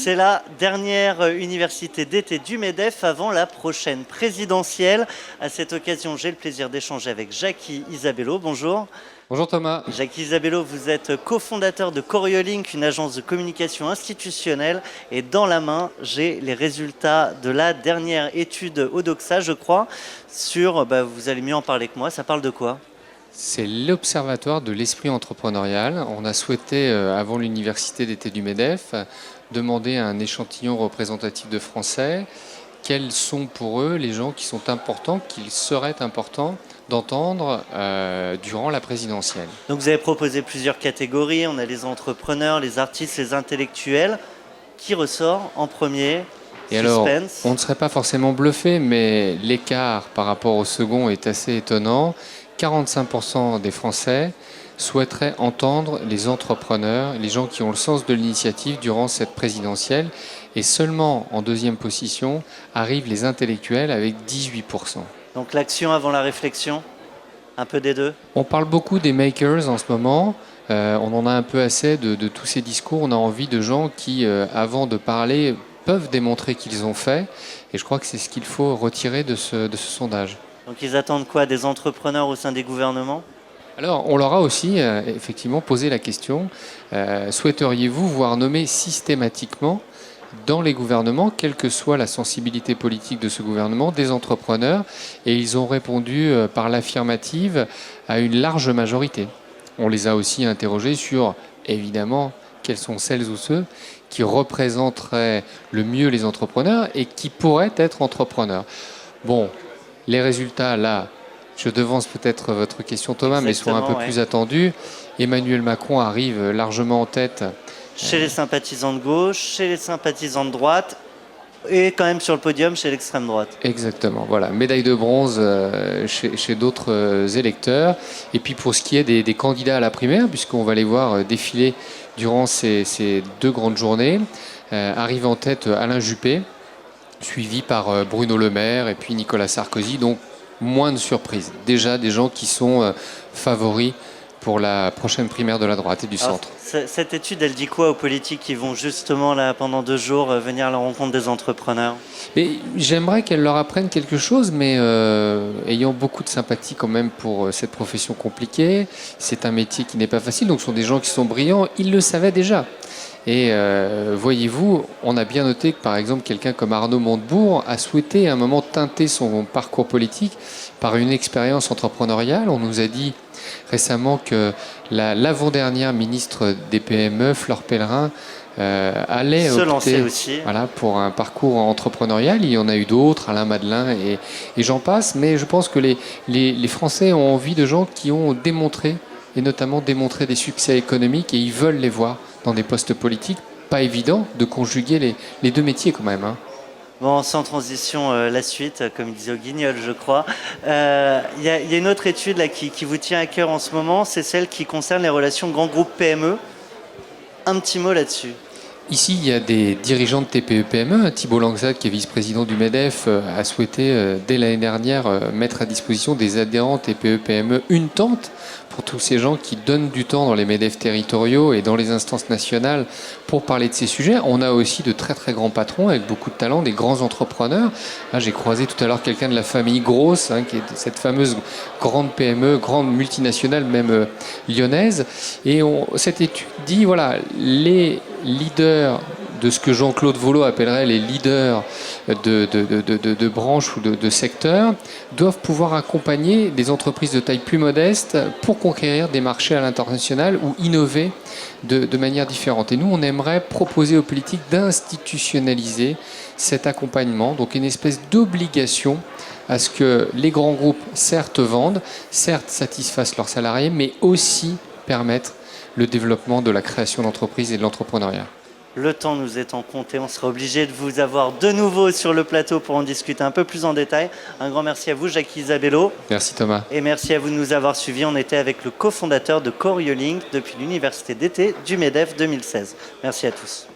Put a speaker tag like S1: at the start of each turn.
S1: C'est la dernière université d'été du MEDEF avant la prochaine présidentielle. À cette occasion, j'ai le plaisir d'échanger avec Jacky Isabello. Bonjour.
S2: Bonjour Thomas.
S1: Jacky Isabello, vous êtes cofondateur de Coriolink, une agence de communication institutionnelle. Et dans la main, j'ai les résultats de la dernière étude Odoxa, je crois, sur, vous allez mieux en parler que moi, ça parle de quoi ?
S2: C'est l'Observatoire de l'esprit entrepreneurial. On a souhaité, avant l'université d'été du MEDEF, demander à un échantillon représentatif de Français quels sont pour eux les gens qui sont importants, qu'il serait important d'entendre durant la présidentielle.
S1: Donc vous avez proposé plusieurs catégories. On a les entrepreneurs, les artistes, les intellectuels. Qui ressort en premier ?
S2: Et alors, on ne serait pas forcément bluffé, mais l'écart par rapport au second est assez étonnant. 45% des Français souhaiteraient entendre les entrepreneurs, les gens qui ont le sens de l'initiative durant cette présidentielle. Et seulement en deuxième position arrivent les intellectuels avec 18%.
S1: Donc l'action avant la réflexion, un peu des deux ?
S2: On parle beaucoup des makers en ce moment. On en a un peu assez de tous ces discours. On a envie de gens qui, avant de parler, peuvent démontrer qu'ils ont fait. Et je crois que c'est ce qu'il faut retirer de ce sondage.
S1: Donc ils attendent quoi ? Des entrepreneurs au sein des gouvernements ?
S2: Alors, on leur a aussi effectivement posé la question, souhaiteriez-vous voir nommer systématiquement dans les gouvernements, quelle que soit la sensibilité politique de ce gouvernement, des entrepreneurs ? Et ils ont répondu par l'affirmative à une large majorité. On les a aussi interrogés sur, évidemment, quels sont celles ou ceux qui représenteraient le mieux les entrepreneurs et qui pourraient être entrepreneurs. Bon, les résultats, là, je devance peut-être votre question, Thomas, mais sont un peu plus attendus. Emmanuel Macron arrive largement en tête.
S1: Chez les sympathisants de gauche, chez les sympathisants de droite, et quand même sur le podium chez l'extrême droite.
S2: Exactement, voilà. Médaille de bronze chez d'autres électeurs. Et puis pour ce qui est des candidats à la primaire, puisqu'on va les voir défiler durant ces deux grandes journées, arrive en tête Alain Juppé, suivi par Bruno Le Maire et puis Nicolas Sarkozy. Donc moins de surprises. Déjà des gens qui sont favoris pour la prochaine primaire de la droite et du centre.
S1: Alors, cette étude, elle dit quoi aux politiques qui vont justement là pendant 2 jours venir à la rencontre des entrepreneurs ?
S2: Mais j'aimerais qu'elle leur apprenne quelque chose, mais ayant beaucoup de sympathie quand même pour cette profession compliquée, c'est un métier qui n'est pas facile, donc ce sont des gens qui sont brillants, ils le savaient déjà. Et voyez-vous, on a bien noté que par exemple quelqu'un comme Arnaud Montebourg a souhaité à un moment teinter son parcours politique par une expérience entrepreneuriale. On nous a dit récemment que l'avant-dernière ministre des PME, Fleur Pellerin, allait opter pour un parcours entrepreneurial. Il y en a eu d'autres, Alain Madelin et j'en passe. Mais je pense que les Français ont envie de gens qui ont démontré, et notamment démontré des succès économiques, et ils veulent les voir dans des postes politiques. Pas évident de conjuguer les deux métiers quand même.
S1: Bon, sans transition, la suite, comme il disait au Guignol, je crois. Il y a une autre étude là, qui vous tient à cœur en ce moment, c'est celle qui concerne les relations grands groupes PME. Un petit mot là-dessus.
S2: Ici, il y a des dirigeants de TPE-PME. Thibault Langsat, qui est vice-président du MEDEF, a souhaité, dès l'année dernière, mettre à disposition des adhérents TPE-PME une tente pour tous ces gens qui donnent du temps dans les MEDEF territoriaux et dans les instances nationales pour parler de ces sujets. On a aussi de très très grands patrons avec beaucoup de talent, des grands entrepreneurs. Là, j'ai croisé tout à l'heure quelqu'un de la famille Grosse, qui est cette fameuse grande PME, grande multinationale, même lyonnaise. Et cette étude dit, voilà, les leaders de ce que Jean-Claude Vollot appellerait les leaders de branches ou de secteurs doivent pouvoir accompagner des entreprises de taille plus modeste pour conquérir des marchés à l'international ou innover de manière différente. Et nous, on aimerait proposer aux politiques d'institutionnaliser cet accompagnement, donc une espèce d'obligation à ce que les grands groupes, certes vendent, certes satisfassent leurs salariés, mais aussi permettent le développement de la création d'entreprises et de l'entrepreneuriat.
S1: Le temps nous étant compté, on sera obligé de vous avoir de nouveau sur le plateau pour en discuter un peu plus en détail. Un grand merci à vous, Jacky Isabello.
S2: Merci Thomas.
S1: Et merci à vous de nous avoir suivis. On était avec le cofondateur de Coriolink depuis l'université d'été du MEDEF 2016. Merci à tous.